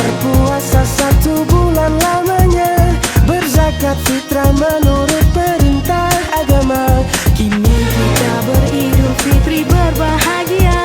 berpuasa 1 bulan lamanya, berzakat fitrah menurut perintah agama. Kini kita beridul fitri berbahagia,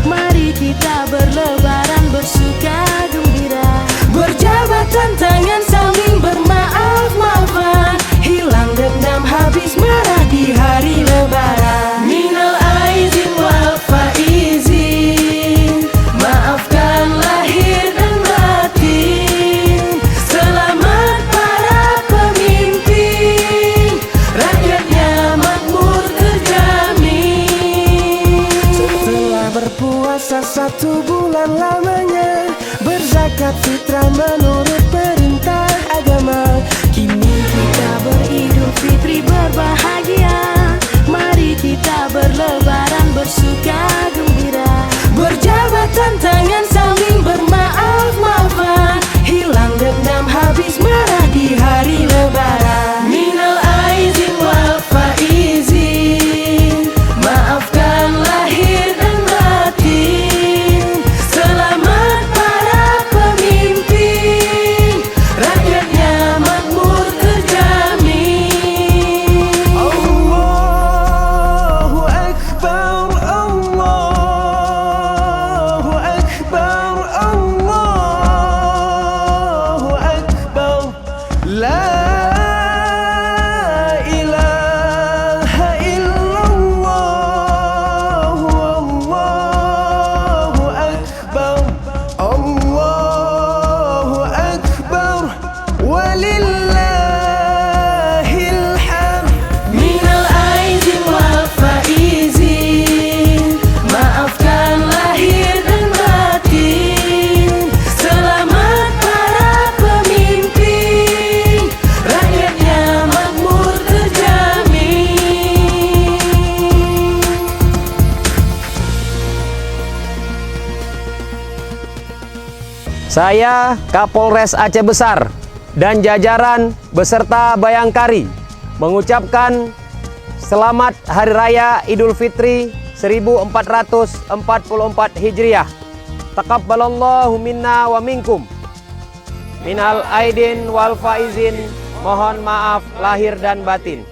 mari kita berlebaran bersuka gembira. Berjabat tangan saling bermaaf-maafan, hilang dendam habis marah di hari lebaran. Minal aizin wal faizin, maafkan lahir dan batin. Selamat para pemimpin, rakyatnya makmur terjamin. Setelah berpuasa 1 bulan lamanya, berzakat fitrah menurut perintah agama. Kini kita beridul fitri berbahagia, mari kita berlebaran bersuka gembira. Berjabatan tangan saling bermaaf-maafan, hilang dendam habis marah di hari lebaran. Minal aizin wal faizin, maafkan lahir dan batin. Selamat para pemimpin, rakyatnya makmur terjamin. Allahu Akbar, Allahu Akbar, Allahu Akbar. La ilaha illallah, Allahu Akbar, Allahu Akbar, walillahil hamd. Minal aizin wal faizin, maafkan lahir dan batin. Selamat para pemimpin, rakyatnya makmur terjamin. Saya Kapolres Aceh Besar dan jajaran beserta Bayangkari mengucapkan selamat Hari Raya Idul Fitri 1444 Hijriah. Taqabbalallahu minna wa minkum. Minal aidin wal faizin, mohon maaf lahir dan batin.